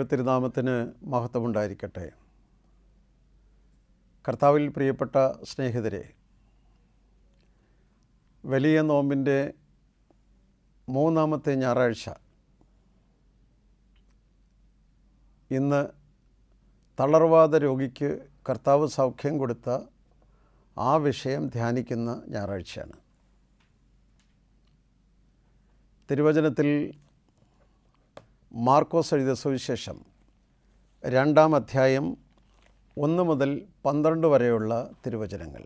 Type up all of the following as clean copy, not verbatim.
ദൈവത്തിരുനാമത്തിന് മഹത്വമുണ്ടായിരിക്കട്ടെ. കർത്താവിൽ പ്രിയപ്പെട്ട സ്നേഹിതരെ, വലിയ നോമ്പിൻ്റെ മൂന്നാമത്തെ ഞായറാഴ്ച ഇന്ന് തളർവാദ രോഗിക്ക് കർത്താവ് സൗഖ്യം കൊടുത്ത ആ വിഷയം ധ്യാനിക്കുന്ന ഞായറാഴ്ചയാണ്. തിരുവചനത്തിൽ മാർക്കോസ് എഴുതിയ സുവിശേഷം 2-ാം അധ്യായം 1 മുതൽ 12 വരെയുള്ള തിരുവചനങ്ങൾ.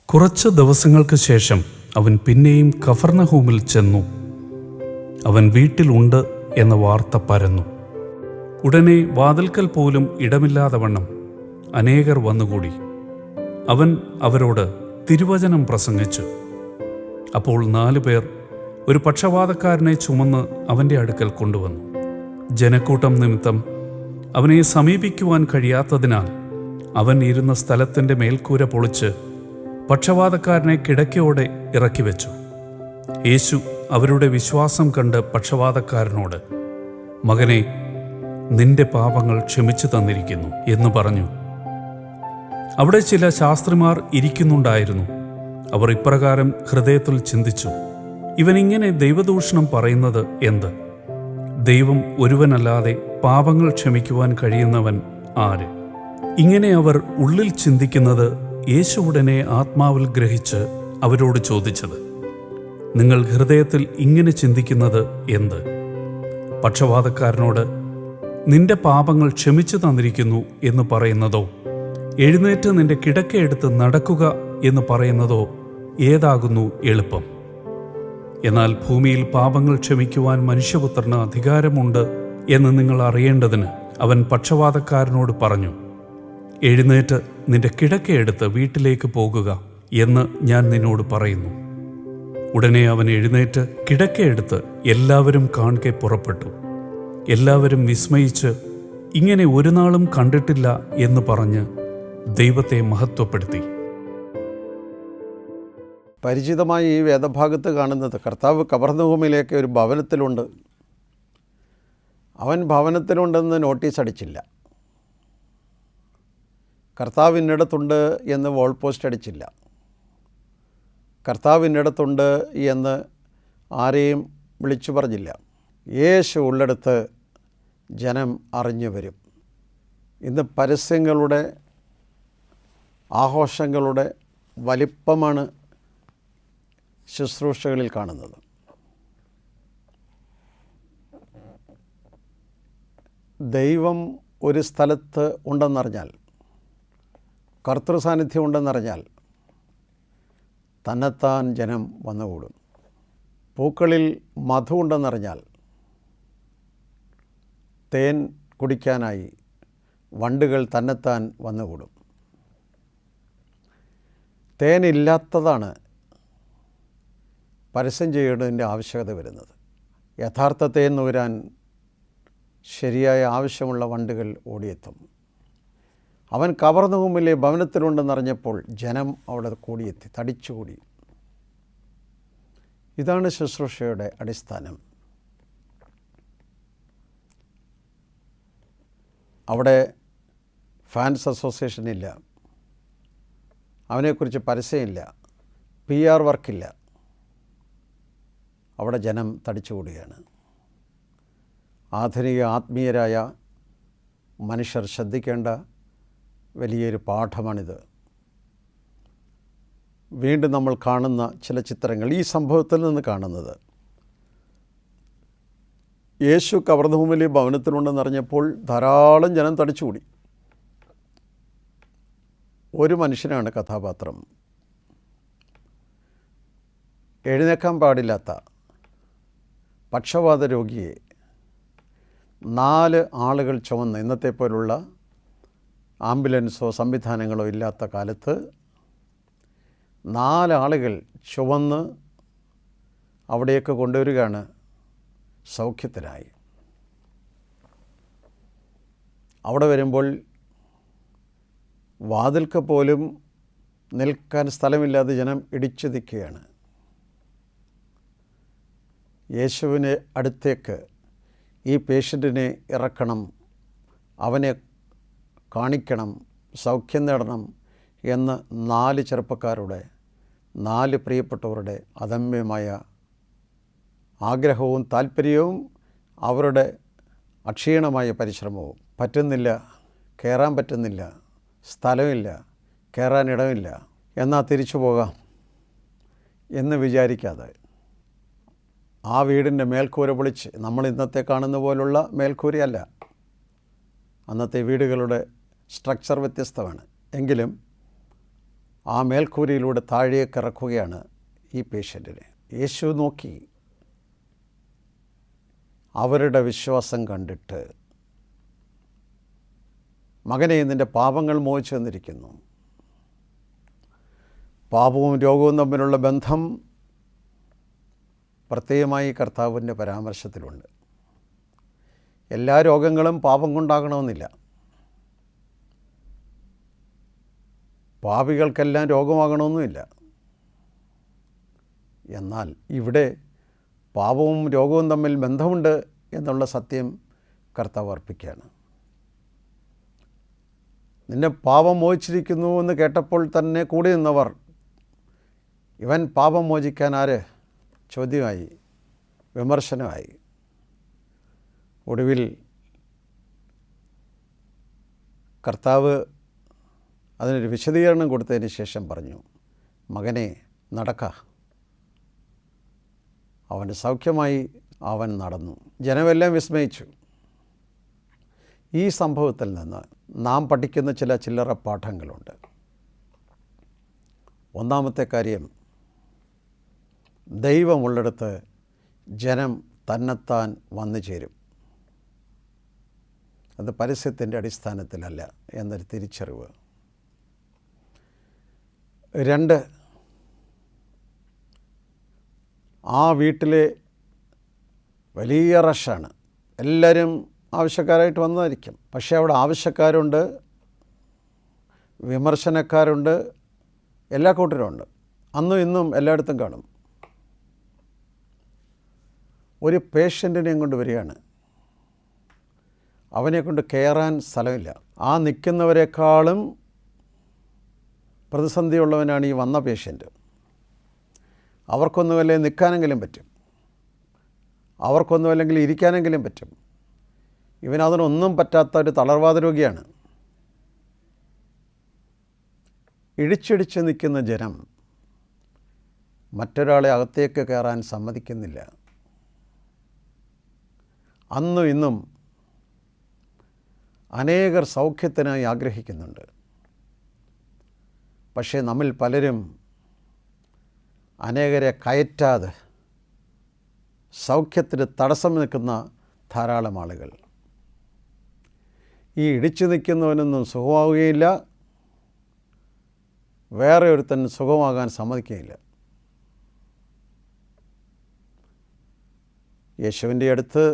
കുറച്ച് ദിവസങ്ങൾക്ക് ശേഷം അവൻ പിന്നെയും കഫർന്നഹൂമിൽ ചെന്നു. അവൻ വീട്ടിലുണ്ട് എന്ന വാർത്ത പരന്നു. ഉടനെ വാതിൽക്കൽ പോലും ഇടമില്ലാതെ വണ്ണം അനേകർ വന്നുകൂടി. അവൻ അവരോട് തിരുവചനം പ്രസംഗിച്ചു. അപ്പോൾ 4 പേർ ഒരു പക്ഷവാതക്കാരനെ ചുമന്ന് അവൻ്റെ അടുക്കൽ കൊണ്ടുവന്നു. ജനക്കൂട്ടം നിമിത്തം അവനെ സമീപിക്കുവാൻ കഴിയാത്തതിനാൽ അവൻ ഇരുന്ന സ്ഥലത്തിൻ്റെ മേൽക്കൂര പൊളിച്ച് പക്ഷവാതക്കാരനെ കിടക്കയോടെ ഇറക്കി വെച്ചു. യേശു അവരുടെ വിശ്വാസം കണ്ട് പക്ഷവാതക്കാരനോട്, മകനെ, നിന്റെ പാപങ്ങൾ ക്ഷമിച്ചു തന്നിരിക്കുന്നു എന്ന് പറഞ്ഞു. അവിടെ ചില ശാസ്ത്രിമാർ ഇരിക്കുന്നുണ്ടായിരുന്നു. അവർ ഇപ്രകാരം ഹൃദയത്തിൽ ചിന്തിച്ചു, ഇവനിങ്ങനെ ദൈവദൂഷണം പറയുന്നത് എന്ത്? ദൈവം ഒരുവനല്ലാതെ പാപങ്ങൾ ക്ഷമിക്കുവാൻ കഴിയുന്നവൻ ആര്? ഇങ്ങനെ അവർ ഉള്ളിൽ ചിന്തിക്കുന്നത് യേശു ഉടനെ ആത്മാവിൽ ഗ്രഹിച്ച് അവരോട് ചോദിച്ചത്, നിങ്ങൾ ഹൃദയത്തിൽ ഇങ്ങനെ ചിന്തിക്കുന്നത് എന്ത്? പക്ഷവാതക്കാരനോട് നിന്റെ പാപങ്ങൾ ക്ഷമിച്ചു തന്നിരിക്കുന്നു എന്ന് പറയുന്നതോ, എഴുന്നേറ്റ് നിന്റെ കിടക്കയെടുത്ത് നടക്കുക എന്ന് പറയുന്നതോ ഏതാകുന്നു എളുപ്പം? എന്നാൽ ഭൂമിയിൽ പാപങ്ങൾ ക്ഷമിക്കുവാൻ മനുഷ്യപുത്രന് അധികാരമുണ്ട് എന്ന് നിങ്ങൾ അറിയേണ്ടതിന് അവൻ പക്ഷവാതക്കാരനോട് പറഞ്ഞു, എഴുന്നേറ്റ് നിന്റെ കിടക്കയെടുത്ത് വീട്ടിലേക്ക് പോകുക എന്ന് ഞാൻ നിന്നോട് പറയുന്നു. ഉടനെ അവൻ എഴുന്നേറ്റ് കിടക്കയെടുത്ത് എല്ലാവരും കാൺകെ പുറപ്പെട്ടു. എല്ലാവരും വിസ്മയിച്ച് ഇങ്ങനെ ഒരു നാളും കണ്ടിട്ടില്ല എന്ന് പറഞ്ഞ് ദൈവത്തെ മഹത്വപ്പെടുത്തി. പരിചിതമായി ഈ വേദഭാഗത്ത് കാണുന്നത് കർത്താവ് കഫർന്നഹൂമിലേക്ക് ഒരു ഭവനത്തിലുണ്ട്. അവൻ ഭവനത്തിലുണ്ടെന്ന് നോട്ടീസ് അടിച്ചില്ല. കർത്താവ് ഇന്നിടത്തുണ്ട് എന്ന് വോൾ പോസ്റ്റ് അടിച്ചില്ല. കർത്താവ് ഇന്നിടത്തുണ്ട് എന്ന് ആരെയും വിളിച്ചു പറഞ്ഞില്ല. യേശു ഉള്ളിടത്ത് ജനം അറിഞ്ഞു വരും. ഇന്ന് പരസ്യങ്ങളുടെ, ആഘോഷങ്ങളുടെ വലിപ്പമാണ് ശുശ്രൂഷകളിൽ കാണുന്നത്. ദൈവം ഒരു സ്ഥലത്ത് ഉണ്ടെന്നറിഞ്ഞാൽ, കർത്തൃ സാന്നിധ്യം ഉണ്ടെന്നറിഞ്ഞാൽ തന്നെത്താൻ ജനം വന്നുകൂടും. പൂക്കളിൽ മധു ഉണ്ടെന്നറിഞ്ഞാൽ തേൻ കുടിക്കാനായി വണ്ടുകൾ തന്നെത്താൻ വന്നുകൂടും. തേനില്ലാത്തതാണ് പരസ്യം ചെയ്യേണ്ടതിൻ്റെ ആവശ്യകത വരുന്നത്. യഥാർത്ഥ തേൻ നുകരാൻ ശരിയായ ആവശ്യമുള്ള വണ്ടുകൾ ഓടിയെത്തും. അവൻ കഫർന്നഹൂമിലെ ഭവനത്തിലുണ്ടെന്നറിഞ്ഞപ്പോൾ ജനം അവിടെ കൂടിയെത്തി, തടിച്ചുകൂടി. ഇതാണ് ശുശ്രൂഷയുടെ അടിസ്ഥാനം. അവിടെ ഫാൻസ് അസോസിയേഷൻ ഇല്ല, അവനെക്കുറിച്ച് പരസ്യമില്ല, PR വർക്കില്ല. അവിടെ ജനം തടിച്ചുകൂടുകയാണ്. ആധുനിക ആത്മീയരായ മനുഷ്യർ ശ്രദ്ധിക്കേണ്ട വലിയൊരു പാഠമാണിത്. വീണ്ടും നമ്മൾ കാണുന്ന ചില ചിത്രങ്ങൾ ഈ സംഭവത്തിൽ നിന്ന് കാണുന്നത്, യേശു കഫർന്നഹൂമിലെ ഭവനത്തിലുണ്ടെന്നറിഞ്ഞപ്പോൾ ധാരാളം ജനം തടിച്ചുകൂടി. ഒരു മനുഷ്യനാണ് കഥാപാത്രം. എഴുന്നേക്കാൻ പാടില്ലാത്ത പക്ഷവാത രോഗിയെ 4 ആളുകൾ ചുമന്ന്, ഇന്നത്തെ പോലുള്ള ആംബുലൻസോ സംവിധാനങ്ങളോ ഇല്ലാത്ത കാലത്ത് 4 ആളുകൾ ചുമന്ന് അവിടേക്ക് കൊണ്ടുവരികയാണ് സൗഖ്യത്തിനായി. അവിടെ വരുമ്പോൾ വാതിൽക്ക് പോലും നിൽക്കാൻ സ്ഥലമില്ലാതെ ജനം ഇടിച്ചു നിൽക്കുകയാണ്. യേശുവിനെ അടുത്തേക്ക് ഈ പേഷ്യൻറ്റിനെ ഇറക്കണം, അവനെ കാണിക്കണം, സൗഖ്യം നേടണം എന്ന് 4 ചെറുപ്പക്കാരുടെ, 4 പ്രിയപ്പെട്ടവരുടെ അദമ്യമായ ആഗ്രഹവും താല്പര്യവും അവരുടെ അക്ഷീണമായ പരിശ്രമവും. പറ്റുന്നില്ല, കയറാൻ പറ്റുന്നില്ല, സ്ഥലമില്ല, കയറാനിടമില്ല, എന്നാൽ തിരിച്ചു പോകാം എന്ന് വിചാരിക്കാതെ ആ വീടിൻ്റെ മേൽക്കൂര പൊളിച്ച്, നമ്മൾ ഇന്നത്തെ കാണുന്ന പോലുള്ള മേൽക്കൂരയല്ല, അന്നത്തെ വീടുകളുടെ സ്ട്രക്ചർ വ്യത്യസ്തമാണ്, എങ്കിലും ആ മേൽക്കൂരയിലൂടെ താഴേക്ക് ഇറക്കുകയാണ് ഈ പേഷ്യൻറ്റിനെ. യേശു നോക്കി അവരുടെ വിശ്വാസം കണ്ടിട്ട്, മകനെ, നിൻ്റെ പാപങ്ങൾ മോചിച്ചു തന്നിരിക്കുന്നു. പാപവും രോഗവും തമ്മിലുള്ള ബന്ധം പ്രത്യേകമായി കർത്താവിൻ്റെ പരാമർശത്തിലുണ്ട്. എല്ലാ രോഗങ്ങളും പാപം കൊണ്ടാകണമെന്നില്ല. പാപികൾക്കെല്ലാം രോഗമാകണമെന്നുമില്ല. എന്നാൽ ഇവിടെ പാപവും രോഗവും തമ്മിൽ ബന്ധമുണ്ട് എന്നുള്ള സത്യം കർത്താവ് അർപ്പിക്കുകയാണ്. നിന്നെ പാപം മോചിച്ചിരിക്കുന്നു എന്ന് കേട്ടപ്പോൾ തന്നെ കൂടി നിന്നവർ, ഇവൻ പാപം മോചിക്കാൻ ആര്? ചോദ്യമായി, വിമർശനമായി. ഒടുവിൽ കർത്താവ് അതിനൊരു വിശദീകരണം കൊടുത്തതിന് ശേഷം പറഞ്ഞു, മകനെ, നടക്ക. അവന് സൗഖ്യമായി, അവൻ നടന്നു. ജനമെല്ലാം വിസ്മയിച്ചു. ഈ സംഭവത്തിൽ നിന്ന് നാം പഠിക്കുന്ന ചില ചില്ലറ പാഠങ്ങളുണ്ട്. ഒന്നാമത്തെ കാര്യം, ദൈവമുള്ളിടത്ത് ജനം തന്നെത്താൻ വന്നു ചേരും. അത് പരസ്യത്തിൻ്റെ അടിസ്ഥാനത്തിലല്ല എന്നൊരു തിരിച്ചറിവ്. 2, ആ വീട്ടിലെ വലിയ റഷാണ്. എല്ലാവരും ആവശ്യക്കാരായിട്ട് വന്നതായിരിക്കും. പക്ഷേ അവിടെ ആവശ്യക്കാരുണ്ട്, വിമർശനക്കാരുണ്ട്, എല്ലാ കൂട്ടരുമുണ്ട്. അന്നും ഇന്നും എല്ലായിടത്തും കാണും. ഒരു പേഷ്യൻറ്റിനെയും കൊണ്ട് വരികയാണ്. അവനെ കൊണ്ട് കയറാൻ സ്ഥലമില്ല. ആ നിൽക്കുന്നവരെക്കാളും പ്രതിസന്ധിയുള്ളവനാണ് ഈ വന്ന പേഷ്യൻ്റ്. അവർക്കൊന്നുമല്ലേ നിൽക്കാനെങ്കിലും പറ്റും, അവർക്കൊന്നുമല്ലെങ്കിൽ ഇരിക്കാനെങ്കിലും പറ്റും. ഇവനതിനൊന്നും പറ്റാത്ത ഒരു തളർവാദ രോഗിയാണ്. ഇടിച്ചിടിച്ച് നിൽക്കുന്ന ജനം മറ്റൊരാളെ അകത്തേക്ക് കയറാൻ സമ്മതിക്കുന്നില്ല. അന്നും ഇന്നും അനേകർ സൗഖ്യത്തിനായി ആഗ്രഹിക്കുന്നുണ്ട്. പക്ഷേ നമ്മിൽ പലരും അനേകരെ കയറ്റാതെ സൗഖ്യത്തിന് തടസ്സം നിൽക്കുന്ന ധാരാളം ആളുകൾ. ഈ ഇടിച്ചു നിൽക്കുന്നവനൊന്നും സുഖമാവുകയില്ല, വേറെ ഒരുത്തൻ സുഖമാകാൻ സമ്മതിക്കുകയില്ല. യേശുവിൻ്റെ അടുത്ത്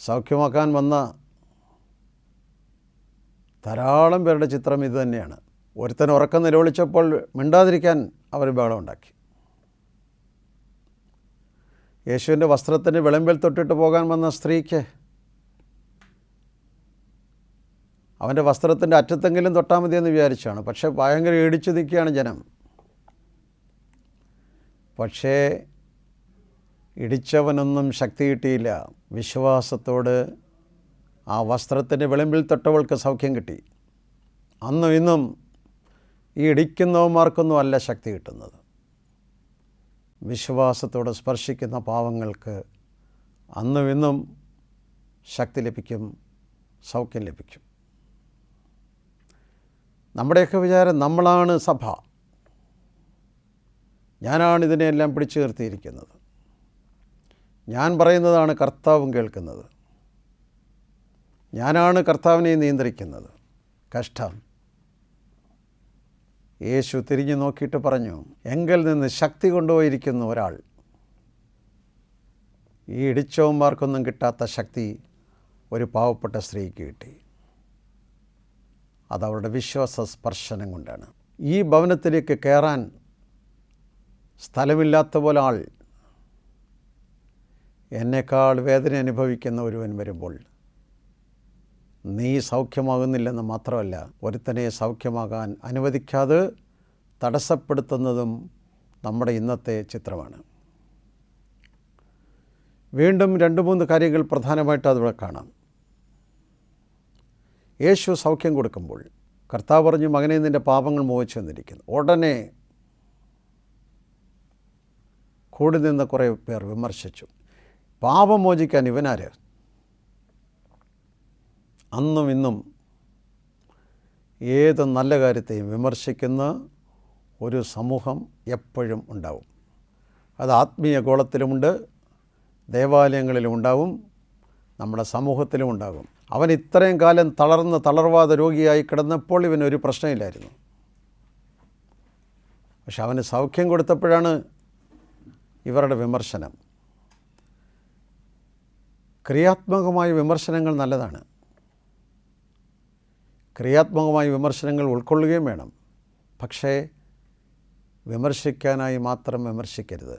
സൗഖ്യമാക്കാൻ വന്ന ധാരാളം പേരുടെ ചിത്രം ഇത് തന്നെയാണ്. ഒരുത്തൻ ഉറക്കം നിലവിളിച്ചപ്പോൾ മിണ്ടാതിരിക്കാൻ അവർ ബഹളമുണ്ടാക്കി. യേശുവിൻ്റെ വസ്ത്രത്തിന് വിളമ്പിൽ തൊട്ടിട്ട് പോകാൻ വന്ന സ്ത്രീക്ക് അവൻ്റെ വസ്ത്രത്തിൻ്റെ അറ്റത്തെങ്കിലും തൊട്ടാൽ മതിയെന്ന് വിചാരിച്ചാണ്. പക്ഷേ ഭയങ്കര ഇടിച്ചു നിൽക്കുകയാണ് ജനം. പക്ഷേ ഇടിച്ചവനൊന്നും ശക്തി കിട്ടിയില്ല. വിശ്വാസത്തോട് ആ വസ്ത്രത്തിൻ്റെ വിളമ്പിൽ തൊട്ടവൾക്ക് സൗഖ്യം കിട്ടി. അന്നും ഇന്നും ഈ ഇടിക്കുന്നവന്മാർക്കൊന്നും അല്ല ശക്തി കിട്ടുന്നത്. വിശ്വാസത്തോടെ സ്പർശിക്കുന്ന പാവങ്ങൾക്ക് അന്നും ഇന്നും ശക്തി ലഭിക്കും, സൗഖ്യം ലഭിക്കും. നമ്മുടെയൊക്കെ വിചാരം നമ്മളാണ് സഭ, ഞാനാണ് ഇതിനെയെല്ലാം പിടിച്ചു നിർത്തിയിരിക്കുന്നത്, ഞാൻ പറയുന്നതാണ് കർത്താവും കേൾക്കുന്നത്, ഞാനാണ് കർത്താവിനെ നിയന്ത്രിക്കുന്നത്. കഷ്ടം. യേശു തിരിഞ്ഞു നോക്കിയിട്ട് പറഞ്ഞു, എങ്കിൽ നിന്ന് ശക്തി കൊണ്ടുപോയിരിക്കുന്ന ഒരാൾ. ഈ ഇടിച്ചവന്മാർക്കൊന്നും കിട്ടാത്ത ശക്തി ഒരു പാവപ്പെട്ട സ്ത്രീക്ക് കിട്ടി. അതവരുടെ വിശ്വാസ സ്പർശനം കൊണ്ടാണ്. ഈ ഭവനത്തിലേക്ക് കയറാൻ സ്ഥലമില്ലാത്ത പോലെ ആൾ, എന്നേക്കാൾ വേദന അനുഭവിക്കുന്ന ഒരുവൻ വരുമ്പോൾ നീ സൗഖ്യമാകുന്നില്ലെന്ന് മാത്രമല്ല, ഒരുത്തനെ സൗഖ്യമാകാൻ അനുവദിക്കാതെ തടസ്സപ്പെടുത്തുന്നതും നമ്മുടെ ഇന്നത്തെ ചിത്രമാണ്. വീണ്ടും 2-3 കാര്യങ്ങൾ പ്രധാനമായിട്ട് അതിവിടെ കാണാം. യേശു സൗഖ്യം കൊടുക്കുമ്പോൾ കർത്താവ് പറഞ്ഞു, മകനെ, നിൻ്റെ പാപങ്ങൾ മോചിച്ചു വന്നിരിക്കുന്നു. ഉടനെ കൂടി നിന്ന് കുറേ പേർ വിമർശിച്ചു, പാപം മോചിക്കാൻ ഇവനാര്? അന്നും ഇന്നും ഏത് നല്ല കാര്യത്തെയും വിമർശിക്കുന്ന ഒരു സമൂഹം എപ്പോഴും ഉണ്ടാവും. അത് ആത്മീയ ഗോളത്തിലുമുണ്ട്, ദേവാലയങ്ങളിലും ഉണ്ടാവും, നമ്മുടെ സമൂഹത്തിലും ഉണ്ടാകും. അവൻ ഇത്രയും കാലം തളർവാദ രോഗിയായി കിടന്നപ്പോൾ ഇവനൊരു പ്രശ്നമില്ലായിരുന്നു. പക്ഷെ അവന് സൗഖ്യം കൊടുത്തപ്പോഴാണ് ഇവരുടെ വിമർശനം. ക്രിയാത്മകമായ വിമർശനങ്ങൾ നല്ലതാണ്. ക്രിയാത്മകമായ വിമർശനങ്ങൾ ഉൾക്കൊള്ളുകയും വേണം. പക്ഷേ വിമർശിക്കാനായി മാത്രം വിമർശിക്കരുത്.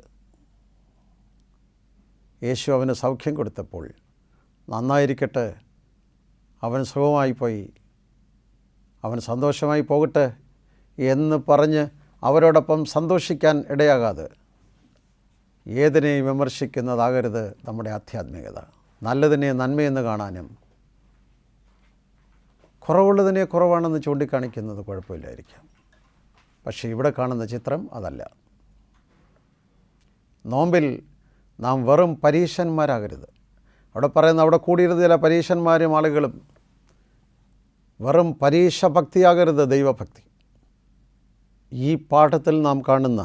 യേശു അവന് സൗഖ്യം കൊടുത്തപ്പോൾ നന്നായിരിക്കട്ടെ, അവൻ സുഖമായിപ്പോയി, അവൻ സന്തോഷമായി പോകട്ടെ എന്ന് പറഞ്ഞ് അവരോടൊപ്പം സന്തോഷിക്കാൻ ഇടയാകാതെ ഏതിനെയും വിമർശിക്കുന്നതാകരുത് നമ്മുടെ ആധ്യാത്മികത. നല്ലതിനെ നന്മയെന്ന് കാണാനും കുറവുള്ളതിനെ കുറവാണെന്ന് ചൂണ്ടിക്കാണിക്കുന്നത് കുഴപ്പമില്ലായിരിക്കാം. പക്ഷേ ഇവിടെ കാണുന്ന ചിത്രം അതല്ല. നോമ്പിൽ നാം വെറും പരീശന്മാരാകരുത്. അവിടെ പറയുന്ന, അവിടെ കൂടിയിരുന്ന ചില പരീശന്മാരും ആളുകളും, വെറും പരീക്ഷ ഭക്തിയാകരുത്, ദൈവഭക്തി. ഈ പാഠത്തിൽ നാം കാണുന്ന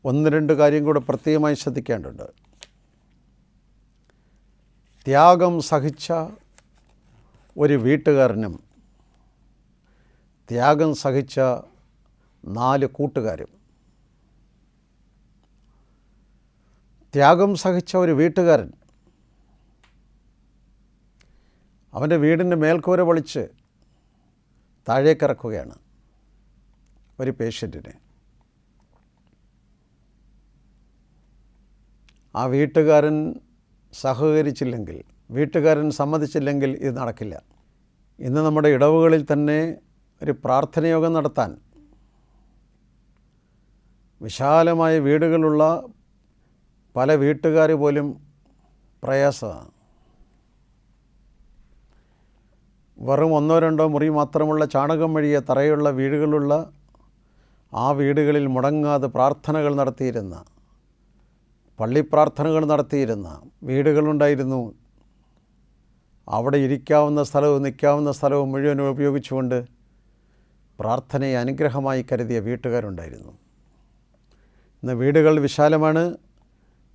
1-2 കാര്യം കൂടെ പ്രത്യേകമായി ശ്രദ്ധിക്കേണ്ടതുണ്ട്. ത്യാഗം സഹിച്ച ഒരു വീട്ടുകാരനും ത്യാഗം സഹിച്ച 4 കൂട്ടുകാരും. ത്യാഗം സഹിച്ച ഒരു വീട്ടുകാരൻ അവൻ്റെ വീടിൻ്റെ മേൽക്കൂര പൊളിച്ച് താഴേക്കിറക്കുകയാണ് ഒരു പേഷ്യൻറ്റിനെ. ആ വീട്ടുകാരൻ സഹകരിച്ചില്ലെങ്കിൽ, വീട്ടുകാരൻ സമ്മതിച്ചില്ലെങ്കിൽ ഇത് നടക്കില്ല. ഇന്ന് നമ്മുടെ ഇടവുകളിൽ തന്നെ ഒരു പ്രാർത്ഥനയോഗം നടത്താൻ വിശാലമായ വീടുകളുള്ള പല വീട്ടുകാർ പോലും പ്രയാസമാണ്. വെറും 1-2 മുറി മാത്രമുള്ള ചാണകം വഴിയ തറയുള്ള വീടുകളുള്ള ആ വീടുകളിൽ മുടങ്ങാതെ പ്രാർത്ഥനകൾ നടത്തിയിരുന്ന, പള്ളിപ്രാർത്ഥനകൾ നടത്തിയിരുന്ന വീടുകളുണ്ടായിരുന്നു. അവിടെ ഇരിക്കാവുന്ന സ്ഥലവും നിൽക്കാവുന്ന സ്ഥലവും മുഴുവൻ ഉപയോഗിച്ചുകൊണ്ട് പ്രാർത്ഥനയെ അനുഗ്രഹമായി കരുതിയ വീട്ടുകാരുണ്ടായിരുന്നു. ഇന്ന് വീടുകൾ വിശാലമാണ്,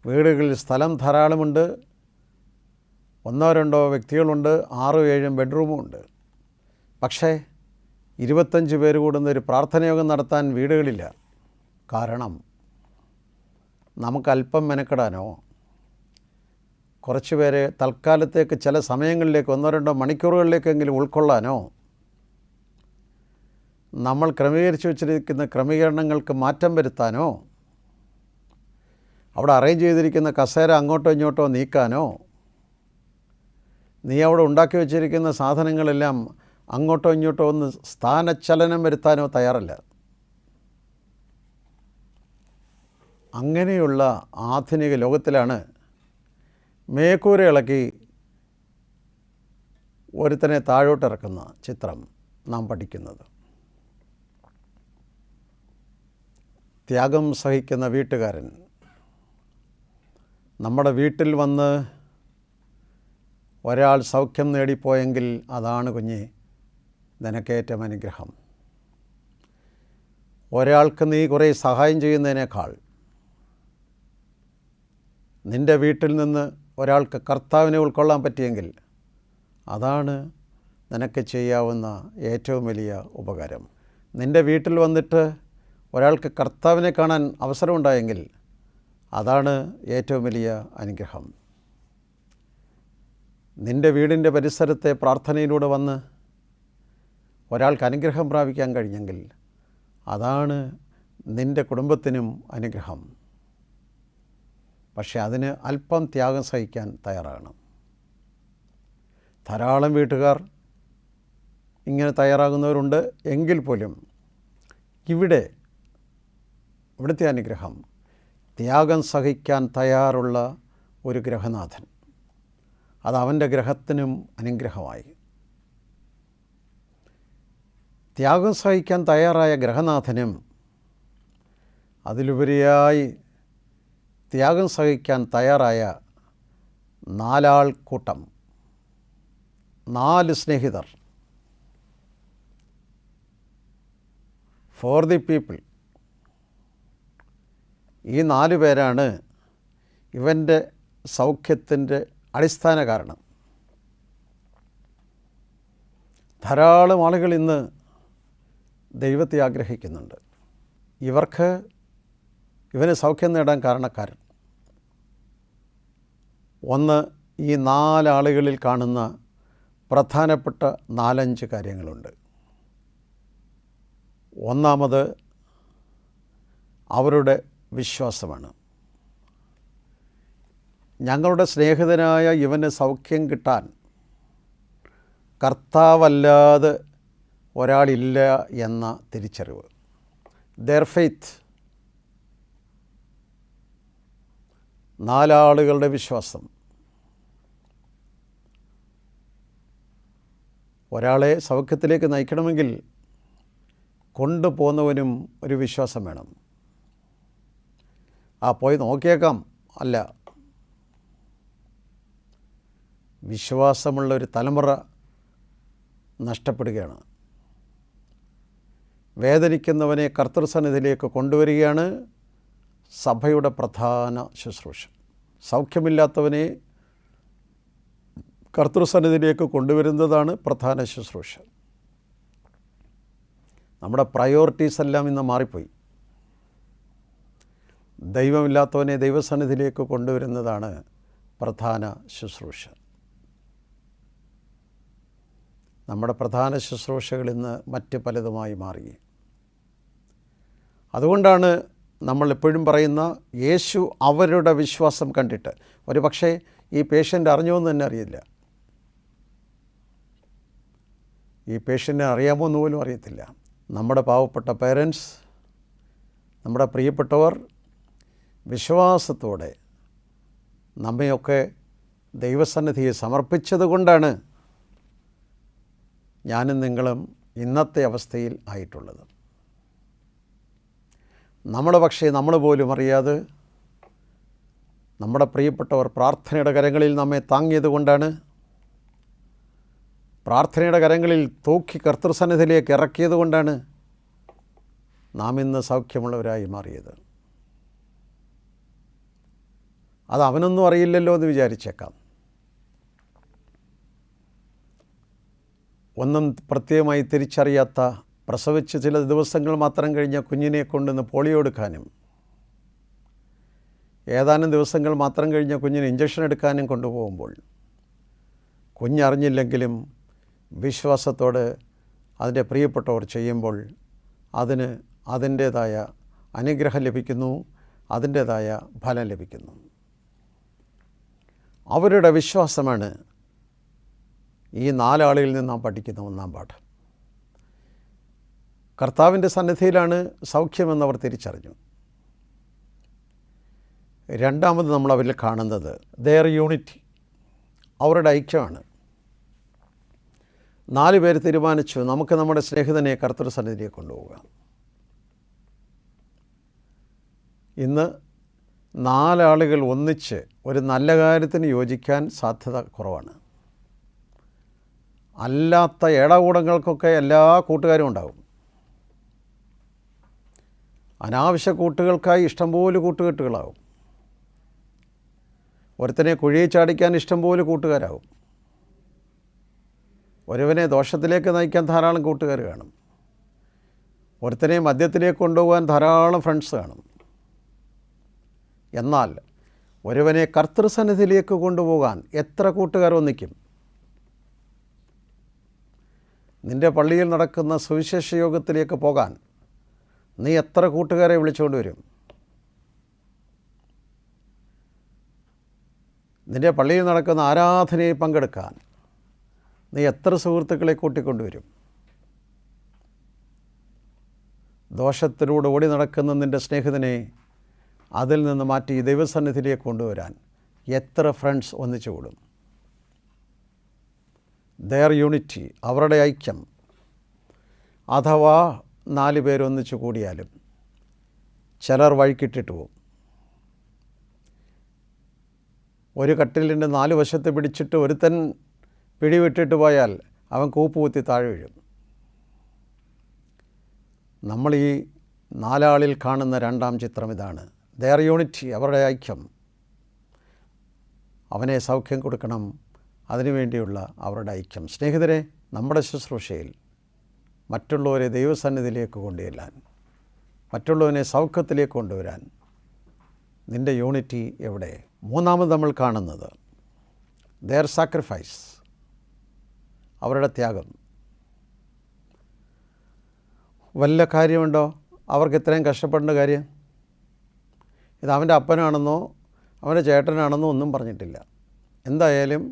വീടുകളിൽ സ്ഥലം ധാരാളമുണ്ട്, 1-2 വ്യക്തികളുണ്ട്, 6-7 ബെഡ്റൂമും ഉണ്ട്. പക്ഷേ 25 പേര് കൂടുന്ന ഒരു പ്രാർത്ഥനയോഗം നടത്താൻ വീടുകളില്ല. കാരണം നമുക്കല്പം മെനക്കെടാനോ, കുറച്ച് പേരെ തൽക്കാലത്തേക്ക് ചില സമയങ്ങളിലേക്ക് 1-2 മണിക്കൂറുകളിലേക്കെങ്കിലും ഉൾക്കൊള്ളാനോ, നമ്മൾ ക്രമീകരിച്ച് വച്ചിരിക്കുന്ന ക്രമീകരണങ്ങൾക്ക് മാറ്റം വരുത്താനോ, അവിടെ അറേഞ്ച് ചെയ്തിരിക്കുന്ന കസേര അങ്ങോട്ടോ ഇങ്ങോട്ടോ നീക്കാനോ, നീ അവിടെ ഉണ്ടാക്കി വച്ചിരിക്കുന്ന സാധനങ്ങളെല്ലാം അങ്ങോട്ടോ ഇങ്ങോട്ടോ ഒന്ന് സ്ഥാനചലനം വരുത്താനോ തയ്യാറല്ല. അങ്ങനെയുള്ള ആധുനിക ലോകത്തിലാണ് മേക്കൂര ഇളക്കി ഒരുത്തനെ താഴോട്ടിറക്കുന്ന ചിത്രം നാം പഠിക്കുന്നത്. ത്യാഗം സഹിക്കുന്ന വീട്ടുകാരൻ നമ്മുടെ വീട്ടിൽ വന്ന് ഒരാൾ സൗഖ്യം നേടിപ്പോയെങ്കിൽ അതാണ് കുഞ്ഞെ നിനക്കേറ്റവും അനുഗ്രഹം. ഒരാൾക്ക് നീ കുറേ സഹായം ചെയ്യുന്നതിനേക്കാൾ നിൻ്റെ വീട്ടിൽ നിന്ന് ഒരാൾക്ക് കർത്താവിനെ ഉൾക്കൊള്ളാൻ പറ്റിയെങ്കിൽ അതാണ് നിനക്ക് ചെയ്യാവുന്ന ഏറ്റവും വലിയ ഉപകാരം. നിൻ്റെ വീട്ടിൽ വന്നിട്ട് ഒരാൾക്ക് കർത്താവിനെ കാണാൻ അവസരമുണ്ടായെങ്കിൽ അതാണ് ഏറ്റവും വലിയ അനുഗ്രഹം. നിൻ്റെ വീടിൻ്റെ പരിസരത്തെ പ്രാർത്ഥനയിലൂടെ വന്ന് ഒരാൾക്ക് അനുഗ്രഹം പ്രാപിക്കാൻ കഴിഞ്ഞെങ്കിൽ അതാണ് നിൻ്റെ കുടുംബത്തിനും അനുഗ്രഹം. പക്ഷേ അതിന് അല്പം ത്യാഗം സഹിക്കാൻ തയ്യാറാകണം. ധാരാളം വീട്ടുകാർ ഇങ്ങനെ തയ്യാറാകുന്നവരുണ്ട്. എങ്കിൽ പോലും ഇവിടുത്തെ അനുഗ്രഹം ത്യാഗം സഹിക്കാൻ തയ്യാറുള്ള ഒരു ഗ്രഹനാഥൻ. അത് അവൻ്റെ ഗ്രഹത്തിനും അനുഗ്രഹമായി. ത്യാഗം സഹിക്കാൻ തയ്യാറായ ഗ്രഹനാഥനും അതിലുപരിയായി ത്യാഗം സഹിക്കാൻ തയ്യാറായ 4 ആൾ കൂട്ടം, 4 സ്നേഹിതർ, ഫോർ ദി പീപ്പിൾ. ഈ 4 പേരാണ് ഇവൻ്റെ സൗഖ്യത്തിൻ്റെ അടിസ്ഥാന കാരണം. ധാരാളം ആളുകൾ ഇന്ന് ദൈവത്തെ ആഗ്രഹിക്കുന്നുണ്ട്. ഇവന് സൗഖ്യം നേടാൻ കാരണക്കാരൻ ഒന്ന്, ഈ 4 ആളുകളിൽ കാണുന്ന പ്രധാനപ്പെട്ട 4-5 കാര്യങ്ങളുണ്ട്. ഒന്നാമത് അവരുടെ വിശ്വാസമാണ്. ഞങ്ങളുടെ സ്നേഹിതനായ ഇവന് സൗഖ്യം കിട്ടാൻ കർത്താവല്ലാതെ ഒരാളില്ല എന്ന തിരിച്ചറിവ്. There faith. 4 ആളുകളുടെ വിശ്വാസം. ഒരാളെ സൗഖ്യത്തിലേക്ക് നയിക്കണമെങ്കിൽ കൊണ്ടുപോകുന്നവനും ഒരു വിശ്വാസം വേണം. പോയി നോക്കിയേക്കാം, അല്ല, വിശ്വാസമുള്ള ഒരു തലമുറ നഷ്ടപ്പെടുകയാണ്. വേദനിക്കുന്നവനെ കർത്തൃസന്നിധിയിലേക്ക് കൊണ്ടുവരികയാണ് സഭയുടെ പ്രധാന ശുശ്രൂഷ. സൗഖ്യമില്ലാത്തവനെ കർത്തൃസന്നിധിയിലേക്ക് കൊണ്ടുവരുന്നതാണ് പ്രധാന ശുശ്രൂഷ. നമ്മുടെ പ്രയോറിറ്റീസ് എല്ലാം ഇന്ന് മാറിപ്പോയി. ദൈവമില്ലാത്തവനെ ദൈവസന്നിധിയിലേക്ക് കൊണ്ടുവരുന്നതാണ് പ്രധാന ശുശ്രൂഷ. നമ്മുടെ പ്രധാന ശുശ്രൂഷകൾ ഇന്ന് മറ്റ് പലതുമായി മാറി. അതുകൊണ്ടാണ് നമ്മൾ എപ്പോഴും പറയുന്ന യേശു അവരുടെ വിശ്വാസം കണ്ടിട്ട്, ഒരു പക്ഷേ ഈ പേഷ്യൻ്റ് അറിഞ്ഞോന്ന് തന്നെ അറിയില്ല, ഈ പേഷ്യൻ്റിനെ അറിയാമോ എന്ന് പോലും അറിയത്തില്ല. നമ്മുടെ പാവപ്പെട്ട പേരൻസ്, നമ്മുടെ പ്രിയപ്പെട്ടവർ വിശ്വാസത്തോടെ നമ്മയൊക്കെ ദൈവസന്നിധിയെ സമർപ്പിച്ചത് കൊണ്ടാണ് ഞാനും നിങ്ങളും ഇന്നത്തെ അവസ്ഥയിൽ ആയിട്ടുള്ളത്. നമ്മൾ പോലും അറിയാതെ നമ്മുടെ പ്രിയപ്പെട്ടവർ പ്രാർത്ഥനയുടെ കരങ്ങളിൽ നമ്മെ താങ്ങിയത് കൊണ്ടാണ്, പ്രാർത്ഥനയുടെ കരങ്ങളിൽ തൂക്കി കർത്തൃസന്നിധിയിലേക്ക് ഇറക്കിയത് കൊണ്ടാണ് നാം ഇന്ന് സൗഖ്യമുള്ളവരായി മാറിയത്. അത് അവനൊന്നും അറിയില്ലല്ലോ എന്ന് വിചാരിച്ചേക്കാം. ഒന്നും പ്രത്യേകമായി തിരിച്ചറിയാത്ത, പ്രസവിച്ച് ചില ദിവസങ്ങൾ മാത്രം കഴിഞ്ഞ കുഞ്ഞിനെ കൊണ്ടുവന്ന് പോളിയോ എടുക്കാനും, ഏതാനും ദിവസങ്ങൾ മാത്രം കഴിഞ്ഞ കുഞ്ഞിന് ഇഞ്ചക്ഷൻ എടുക്കാനും കൊണ്ടുപോകുമ്പോൾ കുഞ്ഞറിഞ്ഞില്ലെങ്കിലും വിശ്വാസത്തോട് അതിൻ്റെ പ്രിയപ്പെട്ടവർ ചെയ്യുമ്പോൾ അതിന് അതിൻ്റേതായ അനുഗ്രഹം ലഭിക്കുന്നു, അതിൻ്റേതായ ഫലം ലഭിക്കുന്നു. അവരുടെ വിശ്വാസമാണ് ഈ 4 ആളുകളിൽ നിന്ന് നാം പഠിക്കുന്ന ഒന്നാം പാഠം. കർത്താവിൻ്റെ സന്നിധിയിലാണ് സൗഖ്യമെന്നവർ തിരിച്ചറിഞ്ഞു. രണ്ടാമത് നമ്മൾ അവരിൽ കാണുന്നത് ദെയർ യൂണിറ്റി, അവരുടെ ഐക്യമാണ്. 4 പേര് തീരുമാനിച്ചു, നമുക്ക് നമ്മുടെ സ്നേഹിതനെ കർത്തൃസന്നിധിയിലേക്ക് കൊണ്ടുപോകാം. ഇന്ന് 4 ആളുകൾ ഒന്നിച്ച് ഒരു നല്ല കാര്യത്തിന് യോജിക്കാൻ സാധ്യത കുറവാണ്. അല്ലാത്ത ഏടാകൂടങ്ങൾക്കൊക്കെ എല്ലാ കൂട്ടുകാരും ഉണ്ടാകും. അനാവശ്യ കൂട്ടുകൾക്കായി ഇഷ്ടംപോലെ കൂട്ടുകെട്ടുകളാകും. ഒരുത്തനെ കുഴിയെ ചാടിക്കാൻ ഇഷ്ടംപോലെ കൂട്ടുകാരാകും. ഒരുവനെ ദോഷത്തിലേക്ക് നയിക്കാൻ ധാരാളം കൂട്ടുകാർ കാണും. ഒരുത്തനെ മദ്യത്തിലേക്ക് കൊണ്ടുപോകാൻ ധാരാളം ഫ്രണ്ട്സ് കാണും. എന്നാൽ ഒരുവനെ കർത്തൃസന്നിധിയിലേക്ക് കൊണ്ടുപോകാൻ എത്ര കൂട്ടുകാർ ഒന്നിക്കും? നിൻ്റെ പള്ളിയിൽ നടക്കുന്ന സുവിശേഷ യോഗത്തിലേക്ക് പോകാൻ നീ എത്ര കൂട്ടുകാരെ വിളിച്ചുകൊണ്ട് വരും? നിൻ്റെ പള്ളിയിൽ നടക്കുന്ന ആരാധനയിൽ പങ്കെടുക്കാൻ നീ എത്ര സുഹൃത്തുക്കളെ കൂട്ടിക്കൊണ്ടുവരും? ദോഷത്തിലൂടെ ഓടി നടക്കുന്ന നിൻ്റെ സ്നേഹിതനെ അതിൽ നിന്ന് മാറ്റി ദൈവസന്നിധിയിലേക്ക് കൊണ്ടുവരാൻ എത്ര ഫ്രണ്ട്സ് ഒന്നിച്ചു കൂടും? ദെയർ യൂണിറ്റി, അവരുടെ ഐക്യം. അഥവാ 4 പേരൊന്നിച്ചു കൂടിയാലും ചിലർ വഴിക്കിട്ടിട്ട് പോകും. ഒരു കട്ടിലിൻ്റെ 4 വശത്ത് പിടിച്ചിട്ട് ഒരുത്തൻ പിടിവിട്ടിട്ട് പോയാൽ അവൻ കൂപ്പുകുത്തി താഴെ വീഴും. നമ്മൾ ഈ 4 ആളിൽ കാണുന്ന 2ാം ചിത്രം ഇതാണ്. ദെയർ യൂണിറ്റി, അവരുടെ ഐക്യം. അവനെ സൗഖ്യം കൊടുക്കണം, അതിനുവേണ്ടിയുള്ള അവരുടെ ഐക്യം. സ്നേഹിതരെ, നമ്മുടെ ശുശ്രൂഷയിൽ മറ്റുള്ളവരെ ദൈവസന്നിധിയിലേക്ക് കൊണ്ടുവരാൻ, മറ്റുള്ളവനെ സൗഖ്യത്തിലേക്ക് കൊണ്ടുവരാൻ നിൻ്റെ യൂണിറ്റി എവിടെ? 3ാമത് നമ്മൾ കാണുന്നത് ദെയർ സാക്രിഫൈസ്, അവരുടെ ത്യാഗം. വല്ല കാര്യമുണ്ടോ അവർക്ക് ഇത്രയും കഷ്ടപ്പെടേണ്ട കാര്യം? ഇത് അവൻ്റെ അപ്പനാണെന്നോ അവൻ്റെ ചേട്ടനാണെന്നോ ഒന്നും പറഞ്ഞിട്ടില്ല. എന്തായാലും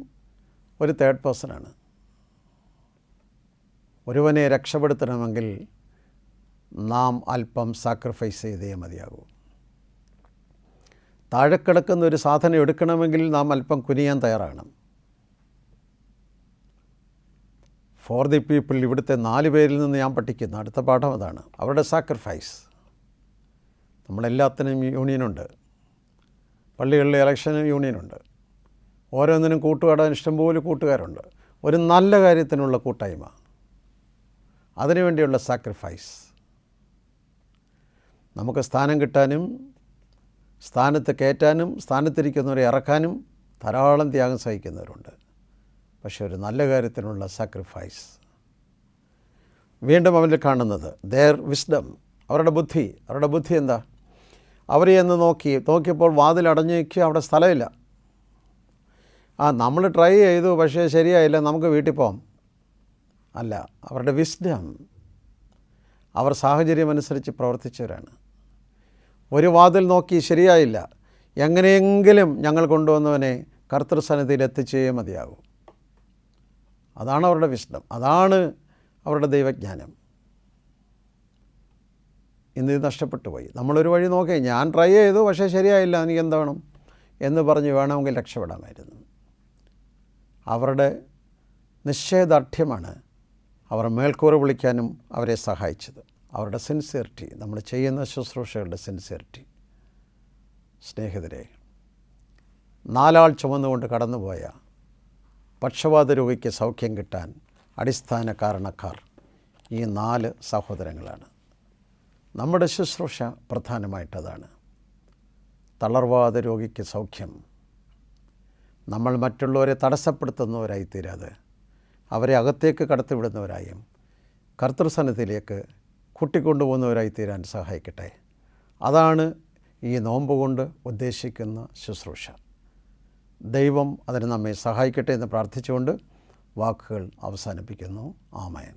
ഒരു തേർഡ് പേഴ്സണാണ്. ഒരുവനെ രക്ഷപ്പെടുത്തണമെങ്കിൽ നാം അല്പം സാക്രിഫൈസ് ചെയ്തേ മതിയാകൂ. താഴെ കിടക്കുന്ന ഒരു സാധനം എടുക്കണമെങ്കിൽ നാം അല്പം കുനിയാൻ തയ്യാറാകണം. ഫോർ ദി പീപ്പിൾ, ഇവിടുത്തെ 4 പേരിൽ നിന്ന് ഞാൻ പഠിക്കുന്ന അടുത്ത പാഠം അതാണ്, അവരുടെ സാക്രിഫൈസ്. നമ്മളെല്ലാത്തിനും യൂണിയനുണ്ട്. പള്ളികളിലെ ഇലക്ഷനും യൂണിയനുണ്ട്. ഓരോന്നിനും കൂട്ടുകാരാൻ ഇഷ്ടംപോലെ കൂട്ടുകാരുണ്ട്. ഒരു നല്ല കാര്യത്തിനുള്ള കൂട്ടായ്മ, അതിനുവേണ്ടിയുള്ള സാക്രിഫൈസ്. നമുക്ക് സ്ഥാനം കിട്ടാനും സ്ഥാനത്ത് കയറ്റാനും സ്ഥാനത്തിരിക്കുന്നവരെ ഇറക്കാനും ധാരാളം ത്യാഗം സഹിക്കുന്നവരുണ്ട്. പക്ഷെ ഒരു നല്ല കാര്യത്തിനുള്ള സാക്രിഫൈസ്. വീണ്ടും അവരിൽ കാണുന്നത് ദെയർ വിസ്ഡം, അവരുടെ ബുദ്ധി. അവരുടെ ബുദ്ധി എന്താ? അവരെ എന്ന് നോക്കിയപ്പോൾ വാതിലടഞ്ഞു നിൽക്കുക, അവിടെ സ്ഥലമില്ല. നമ്മൾ ട്രൈ ചെയ്തു, പക്ഷേ ശരിയായില്ല, നമുക്ക് വീട്ടിൽ പോകാം. അല്ല, അവരുടെ വിസ്ഡം. അവർ സാഹചര്യമനുസരിച്ച് പ്രവർത്തിച്ചവരാണ്. ഒരു വാതിൽ നോക്കി ശരിയായില്ല, എങ്ങനെയെങ്കിലും ഞങ്ങൾ കൊണ്ടുവന്നവനെ കർത്തൃസന്നിധിയിൽ എത്തിച്ചേ മതിയാകും. അതാണ് അവരുടെ വിസ്ഡം, അതാണ് അവരുടെ ദൈവജ്ഞാനം. ഇന്ന് നഷ്ടപ്പെട്ടു പോയി. നമ്മളൊരു വഴി നോക്കി, ഞാൻ ട്രൈ ചെയ്തു പക്ഷേ ശരിയായില്ല, എനിക്ക് എന്താ വേണം എന്ന് പറഞ്ഞ് വേണമെങ്കിൽ രക്ഷപ്പെടാമായിരുന്നു. അവരുടെ നിശ്ചയദാർഢ്യമാണ് അവർ മേൽക്കൂര വിളിക്കാനും അവരെ സഹായിച്ചത്. അവരുടെ സിൻസിയറിറ്റി, നമ്മൾ ചെയ്യുന്ന ശുശ്രൂഷകളുടെ സിൻസിയറിറ്റി. സ്നേഹിതരെ, 4 ആൾ ചുമന്നുകൊണ്ട് കടന്നുപോയ പക്ഷവാത രോഗിക്ക് സൗഖ്യം കിട്ടാൻ അടിസ്ഥാന കാരണക്കാർ ഈ 4 സഹോദരങ്ങളാണ്. നമ്മുടെ ശുശ്രൂഷ പ്രധാനമായിട്ടതാണ്. തളർവാദ രോഗിക്ക് സൗഖ്യം. നമ്മൾ മറ്റുള്ളവരെ തടസ്സപ്പെടുത്തുന്നവരായി തീരാതെ അവരെ അകത്തേക്ക് കടത്തിവിടുന്നവരായും കർത്തൃസന്നിധിയിലേക്ക് കൂട്ടിക്കൊണ്ടുപോകുന്നവരായി തീരാൻ സഹായിക്കട്ടെ. അതാണ് ഈ നോമ്പ് കൊണ്ട് ഉദ്ദേശിക്കുന്ന ശുശ്രൂഷ. ദൈവം അതിന് നമ്മെ സഹായിക്കട്ടെ എന്ന് പ്രാർത്ഥിച്ചുകൊണ്ട് വാക്കുകൾ അവസാനിപ്പിക്കുന്നു. ആമേൻ.